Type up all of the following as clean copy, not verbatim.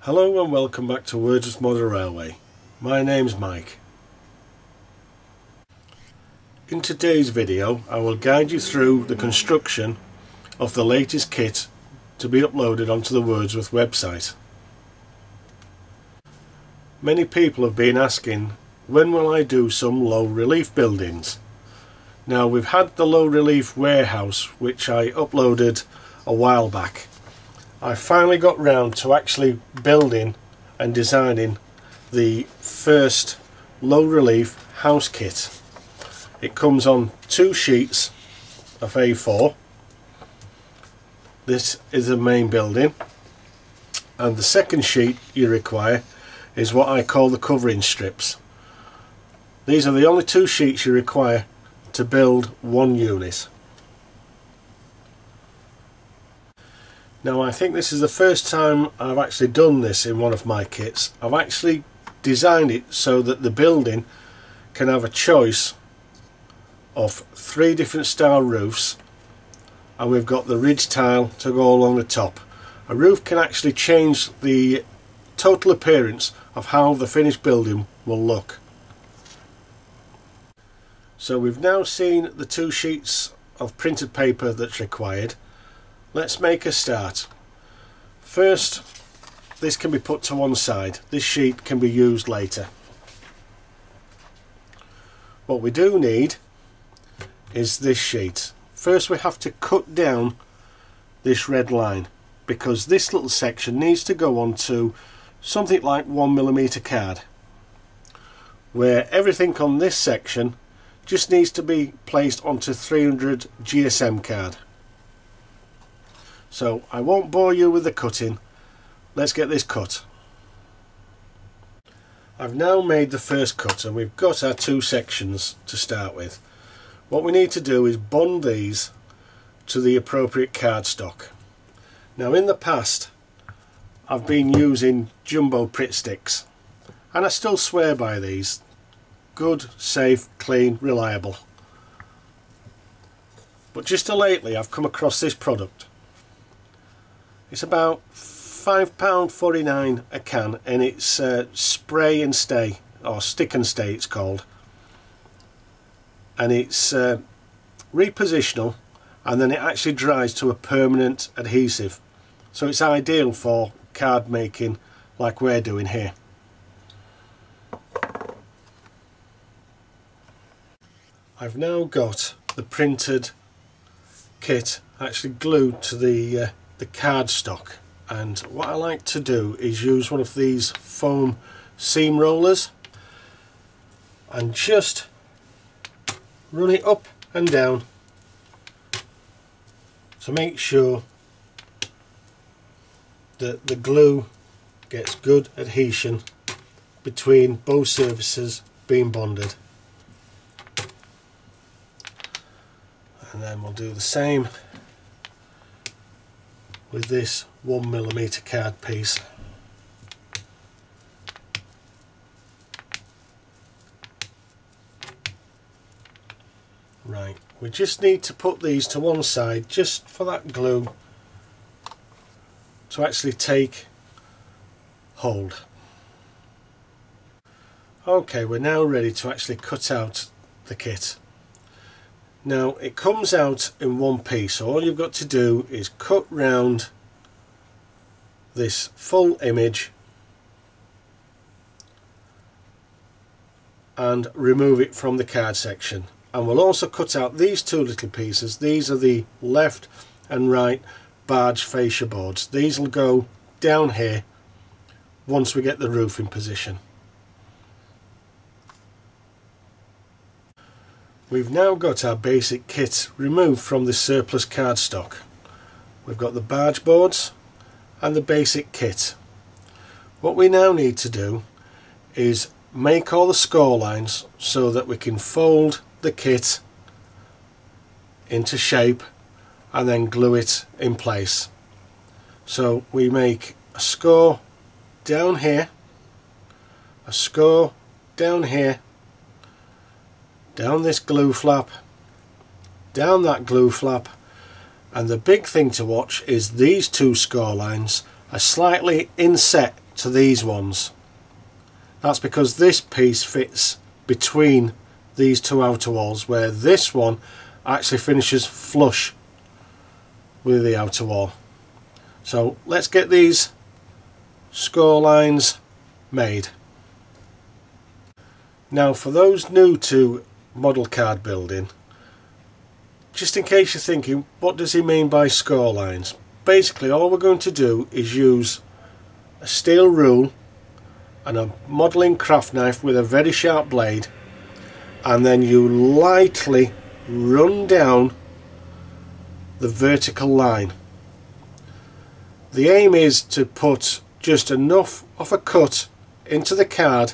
Hello and welcome back to Wordsworth Model Railway. My name's Mike. In today's video I will guide you through the construction of the latest kit to be uploaded onto the Wordsworth website. Many people have been asking, when will I do some low relief buildings? Now, we've had the low relief warehouse which I uploaded a while back. I finally got round to actually building and designing the first low relief house kit. It comes on 2 sheets of A4. This is the main building, and the second sheet you require is what I call the covering strips. These are the only 2 sheets you require to build one unit. Now, I think this is the first time I've actually done this in one of my kits. I've actually designed it so that the building can have a choice of 3 different style roofs, and we've got the ridge tile to go along the top. A roof can actually change the total appearance of how the finished building will look. So we've now seen the 2 sheets of printed paper that's required. Let's make a start. First, this can be put to one side. This sheet can be used later. What we do need is this sheet. First, we have to cut down this red line, because this little section needs to go onto something like 1mm card, where everything on this section just needs to be placed onto 300 GSM card. So I won't bore you with the cutting. Let's get this cut. I've now made the first cut, and we've got our 2 sections to start with. What we need to do is bond these to the appropriate cardstock. Now, in the past I've been using jumbo Pritt sticks, and I still swear by these. Good, safe, clean, reliable. But just lately I've come across this product. It's about £5.49 a can, and it's spray and stay, or stick and stay it's called, and it's repositional, and then it actually dries to a permanent adhesive, so it's ideal for card making like we're doing here. I've now got the printed kit actually glued to the cardstock, and what I like to do is use one of these foam seam rollers and just run it up and down to make sure that the glue gets good adhesion between both surfaces being bonded. And then we'll do the same with this 1mm card piece. Right, we just need to put these to one side just for that glue to actually take hold. Okay, we're now ready to actually cut out the kit. Now, it comes out in one piece, so all you've got to do is cut round this full image and remove it from the card section. And we'll also cut out these 2 little pieces. These are the left and right barge fascia boards. These will go down here once we get the roof in position. We've now got our basic kit removed from the surplus cardstock. We've got the barge boards and the basic kit. What we now need to do is make all the score lines so that we can fold the kit into shape and then glue it in place. So we make a score down here, a score down here, down this glue flap, down that glue flap, and the big thing to watch is these 2 score lines are slightly inset to these ones. That's because this piece fits between these two outer walls, where this one actually finishes flush with the outer wall. So let's get these score lines made. Now, for those new to model card building, just in case you're thinking, what does he mean by score lines? Basically, all we're going to do is use a steel rule and a modelling craft knife with a very sharp blade, and then you lightly run down the vertical line. The aim is to put just enough of a cut into the card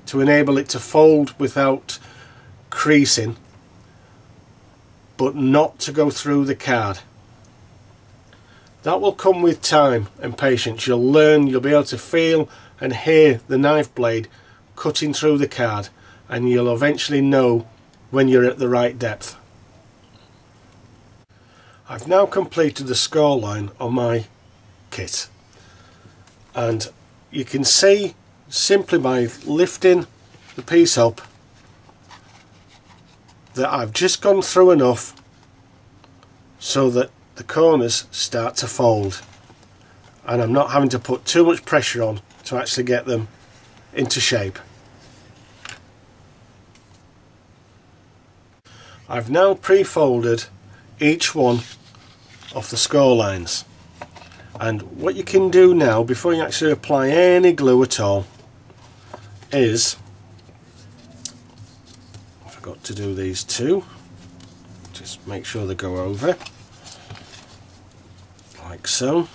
to enable it to fold without creasing, but not to go through the card. That will come with time and patience. You'll learn, you'll be able to feel and hear the knife blade cutting through the card, and you'll eventually know when you're at the right depth. I've now completed the score line on my kit, and you can see simply by lifting the piece up that I've just gone through enough so that the corners start to fold, and I'm not having to put too much pressure on to actually get them into shape. I've now pre-folded each one of the score lines, and what you can do now before you actually apply any glue at all is, I forgot to do these two, just make sure they go over like so.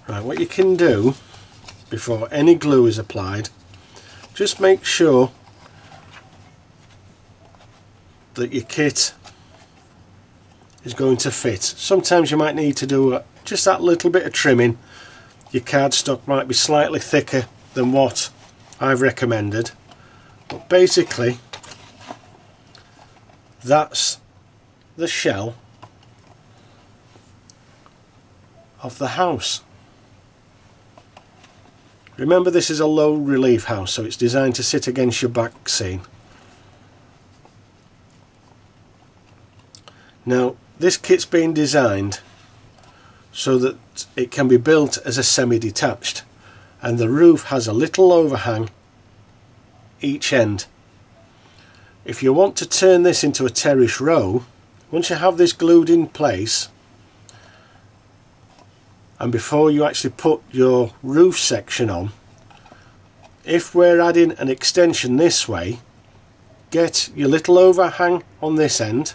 Right, what you can do before any glue is applied, just make sure that your kit is going to fit. Sometimes you might need to do just that little bit of trimming. Your cardstock might be slightly thicker than what I've recommended, but basically that's the shell of the house. Remember, this is a low relief house, so it's designed to sit against your back scene. Now, this kit's been designed so that it can be built as a semi-detached, and the roof has a little overhang each end. If you want to turn this into a terrace row, once you have this glued in place, and before you actually put your roof section on, if we're adding an extension this way, get your little overhang on this end,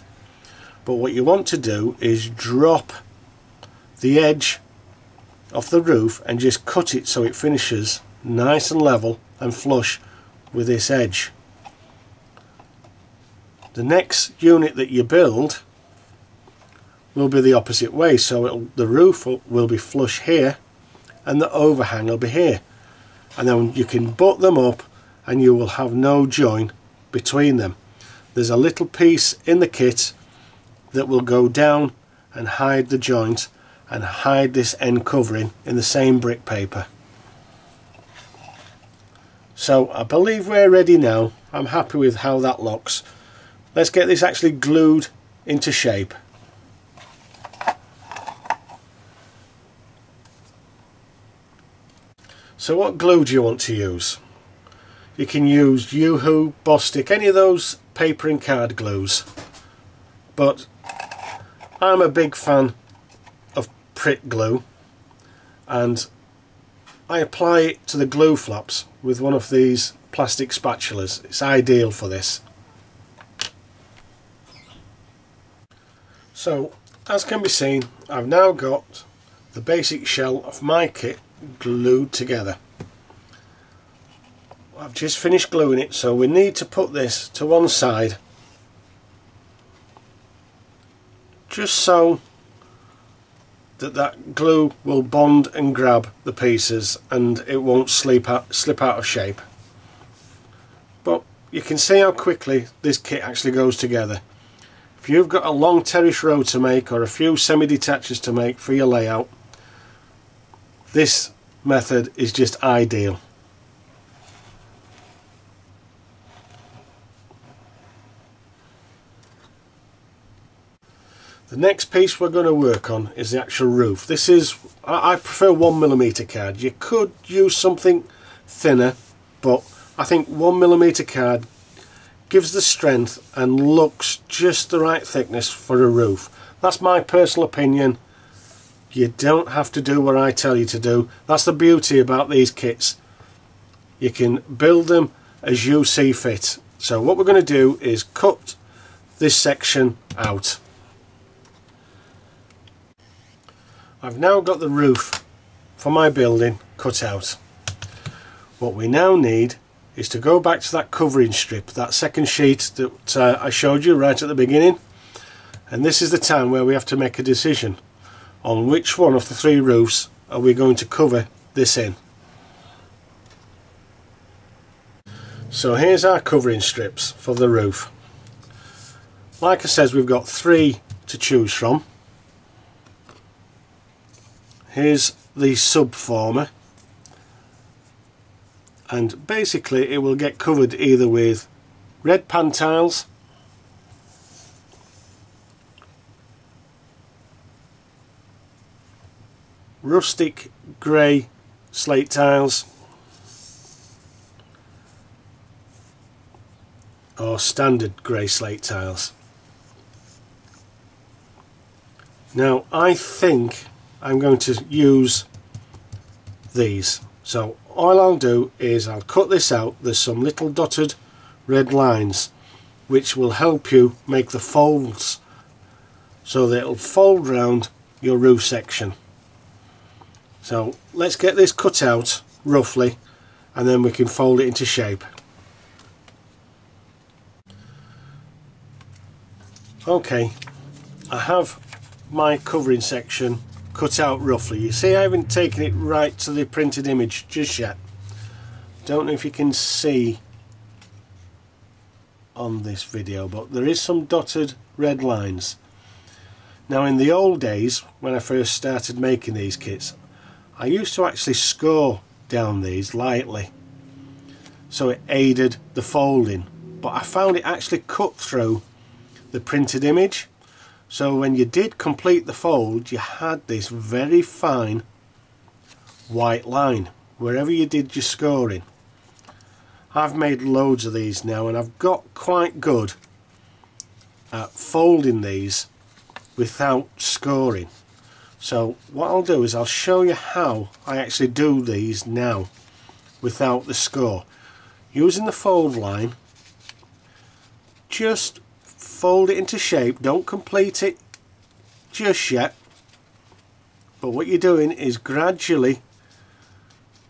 but what you want to do is drop the edge of the roof and just cut it so it finishes nice and level and flush with this edge. The next unit that you build will be the opposite way, so the roof will be flush here and the overhang will be here, and then you can butt them up and you will have no join between them. There's a little piece in the kit that will go down and hide the joint and hide this end covering in the same brick paper. So I believe we're ready now. I'm happy with how that looks. Let's get this actually glued into shape. So what glue do you want to use? You can use Yoo-Hoo, Bostik, any of those paper and card glues, but I'm a big fan of Pritt glue, and I apply it to the glue flaps with one of these plastic spatulas. It's ideal for this. So, as can be seen, I've now got the basic shell of my kit glued together. I've just finished gluing it, so we need to put this to one side, just so that glue will bond and grab the pieces and it won't slip out of shape. But you can see how quickly this kit actually goes together. If you've got a long terrace row to make or a few semi-detaches to make for your layout, this method is just ideal. The next piece we're going to work on is the actual roof. This is, I prefer 1mm card. You could use something thinner, but I think 1mm card gives the strength and looks just the right thickness for a roof. That's my personal opinion. You don't have to do what I tell you to do. That's the beauty about these kits. You can build them as you see fit. So what we're going to do is cut this section out. I've now got the roof for my building cut out. What we now need is to go back to that covering strip, that second sheet that I showed you right at the beginning, and this is the time where we have to make a decision on which one of the three roofs are we going to cover this in. So here's our covering strips for the roof. Like I said, we've got 3 to choose from. Here's the subformer, and basically it will get covered either with red pan tiles, rustic grey slate tiles, or standard grey slate tiles. Now I think I'm going to use these. So all I'll do is I'll cut this out. There's some little dotted red lines which will help you make the folds so that it'll fold round your roof section. So let's get this cut out roughly and then we can fold it into shape. Okay, I have my covering section cut out roughly. You see I haven't taken it right to the printed image just yet. Don't know if you can see on this video, but there is some dotted red lines. Now in the old days when I first started making these kits, I used to actually score down these lightly so it aided the folding, but I found it actually cut through the printed image. So when you did complete the fold, you had this very fine white line wherever you did your scoring. I've made loads of these now and I've got quite good at folding these without scoring. So what I'll do is I'll show you how I actually do these now without the score. Using the fold line, just fold it into shape. Don't complete it just yet, but what you're doing is gradually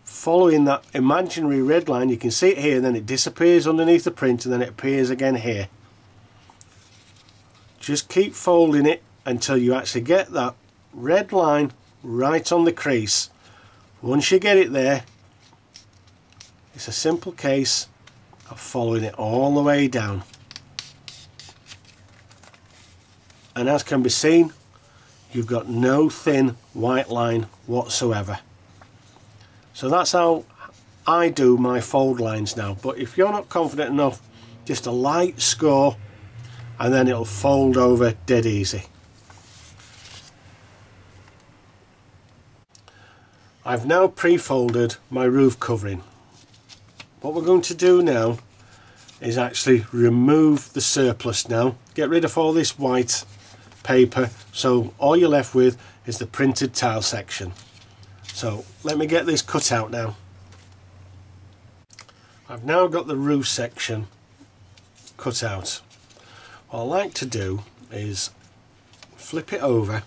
following that imaginary red line. You can see it here, and then it disappears underneath the print and then it appears again here. Just keep folding it until you actually get that red line right on the crease. Once you get it there, it's a simple case of following it all the way down. And as can be seen, you've got no thin white line whatsoever. So that's how I do my fold lines now. But if you're not confident enough, just a light score and then it'll fold over dead easy. I've now pre-folded my roof covering. What we're going to do now is actually remove the surplus now. Get rid of all this white paper, so all you're left with is the printed tile section. So let me get this cut out now. I've now got the roof section cut out. What I like to do is flip it over.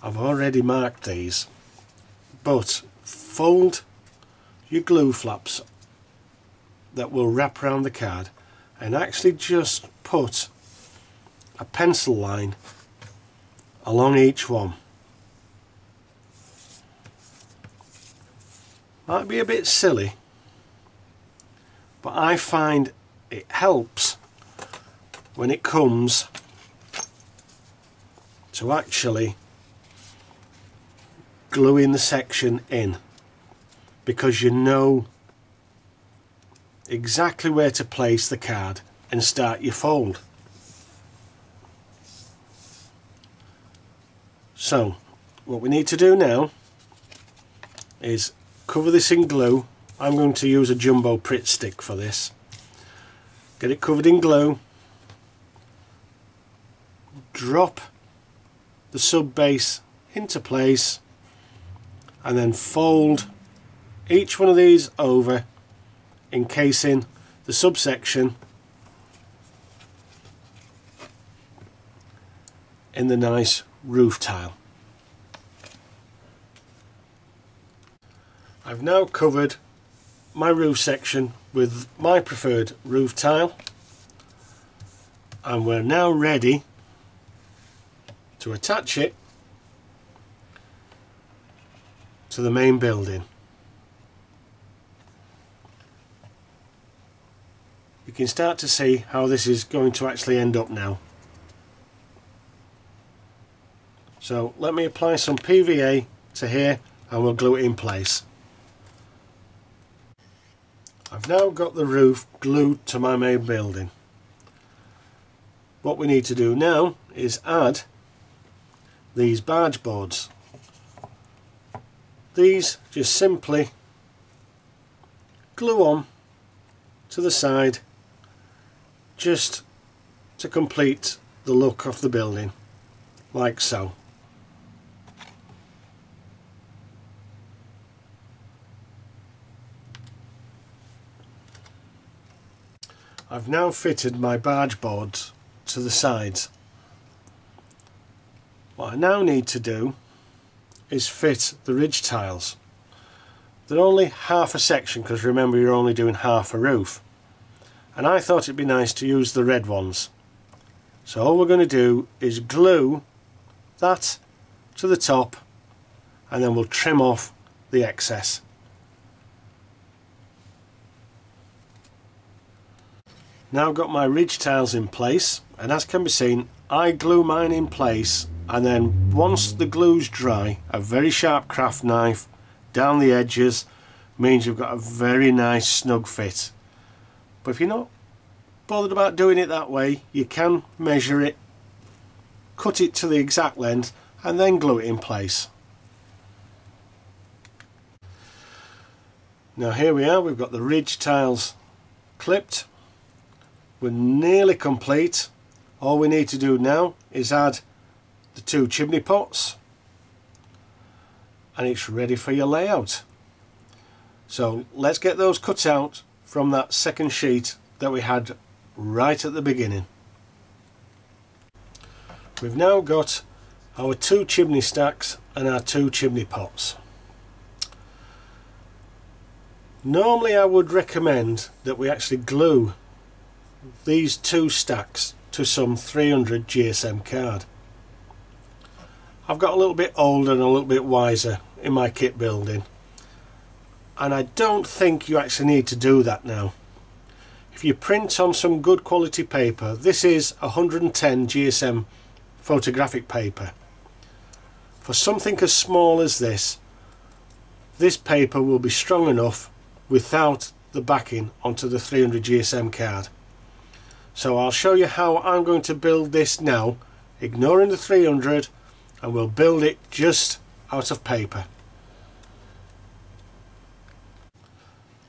I've already marked these, but fold your glue flaps that will wrap around the card and actually just put a pencil line along each one. Might be a bit silly, but I find it helps when it comes to actually gluing the section in. because you know exactly where to place the card and start your fold. So what we need to do now is cover this in glue. I'm going to use a jumbo Pritt stick for this. Get it covered in glue, drop the sub base into place, and then fold each one of these over, encasing the subsection in the nice roof tile. I've now covered my roof section with my preferred roof tile, and we're now ready to attach it to the main building. You can start to see how this is going to actually end up now. So let me apply some PVA to here and we'll glue it in place. I've now got the roof glued to my main building. What we need to do now is add these barge boards. These just simply glue on to the side just to complete the look of the building, like so. I've now fitted my barge boards to the sides. What I now need to do is fit the ridge tiles. They're only half a section because remember you're only doing half a roof, and I thought it'd be nice to use the red ones. So all we're going to do is glue that to the top and then we'll trim off the excess. Now got my ridge tiles in place, and as can be seen I glue mine in place, and then once the glue's dry a very sharp craft knife down the edges means you've got a very nice snug fit. But if you're not bothered about doing it that way, you can measure it, cut it to the exact length and then glue it in place. Now here we are, we've got the ridge tiles clipped. We're nearly complete. All we need to do now is add the two chimney pots and it's ready for your layout. So let's get those cut out from that second sheet that we had right at the beginning. We've now got our two chimney stacks and our two chimney pots. Normally I would recommend that we actually glue these two stacks to some 300 GSM card. I've got a little bit older and a little bit wiser in my kit building, and I don't think you actually need to do that now. If you print on some good quality paper, this is 110 GSM photographic paper. For something as small as this paper will be strong enough without the backing onto the 300 GSM card. So I'll show you how I'm going to build this now, ignoring the 300, and we'll build it just out of paper.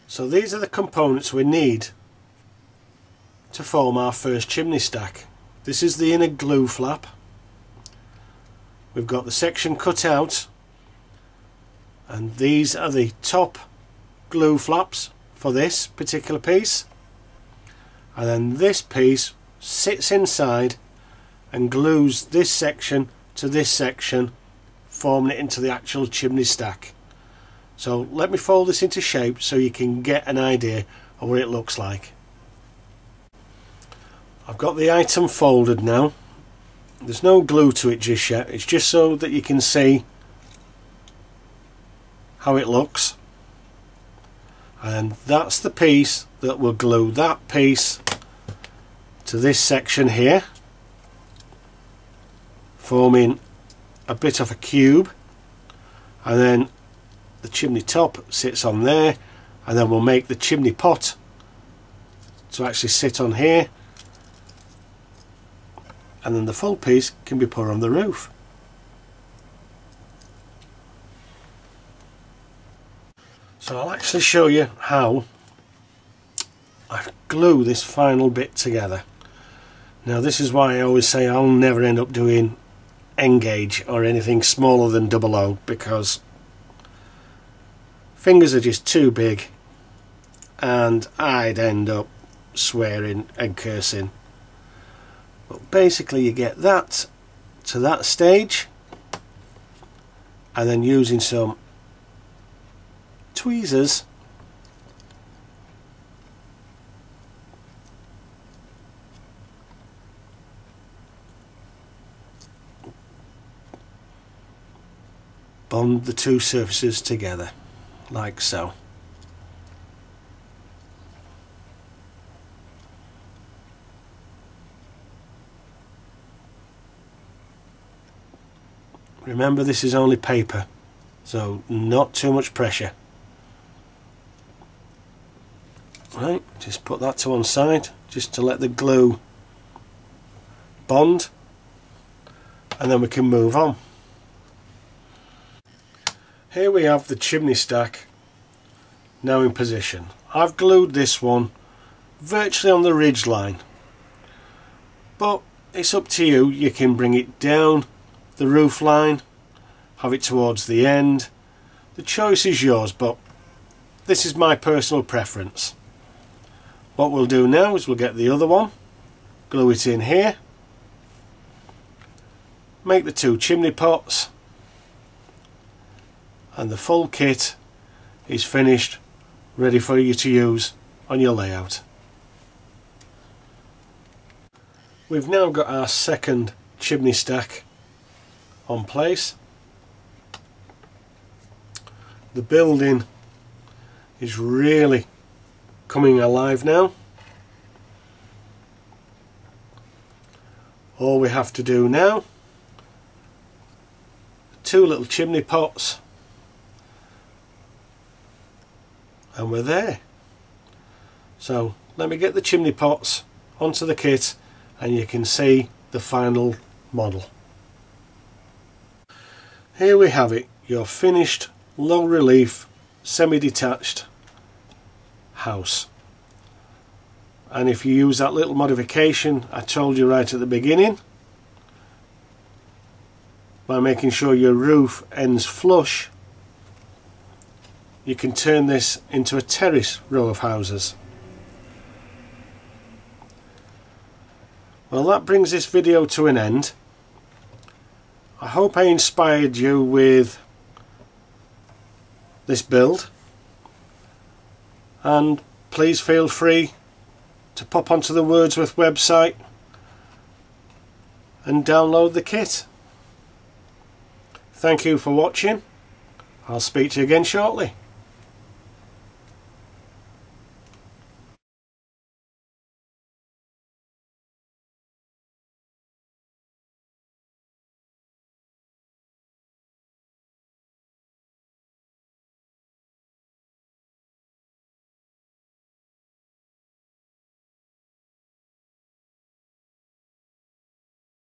So these are the components we need to form our first chimney stack. This is the inner glue flap. We've got the section cut out, and these are the top glue flaps for this particular piece. And then this piece sits inside and glues this section to this section, forming it into the actual chimney stack. So let me fold this into shape so you can get an idea of what it looks like. I've got the item folded now. There's no glue to it just yet, it's just so that you can see how it looks. And that's the piece that will glue that piece to this section here, forming a bit of a cube, and then the chimney top sits on there, and then we'll make the chimney pot to actually sit on here, and then the full piece can be put on the roof. So I'll actually show you how I glue this final bit together. Now this is why I always say I'll never end up doing N-gauge or anything smaller than 00, because fingers are just too big and I'd end up swearing and cursing. But basically you get that to that stage, and then using some tweezers bond the two surfaces together like so. Remember, this is only paper, so not too much pressure. Right, just put that to one side just to let the glue bond, and then we can move on. Here we have the chimney stack now in position. I've glued this one virtually on the ridge line, but it's up to you. You can bring it down the roof line, have it towards the end. The choice is yours, but this is my personal preference. What we'll do now is we'll get the other one, glue it in here, make the two chimney pots, and the full kit is finished, ready for you to use on your layout. We've now got our second chimney stack on place. The building is really coming alive now. All we have to do now, two little chimney pots, and we're there. So let me get the chimney pots onto the kit and you can see the final model. Here we have it, your finished low relief semi-detached house. And if you use that little modification I told you right at the beginning, by making sure your roof ends flush, you can turn this into a terrace row of houses. Well, that brings this video to an end. I hope I inspired you with this build, and please feel free to pop onto the Wordsworth website and download the kit. Thank you for watching. I'll speak to you again shortly.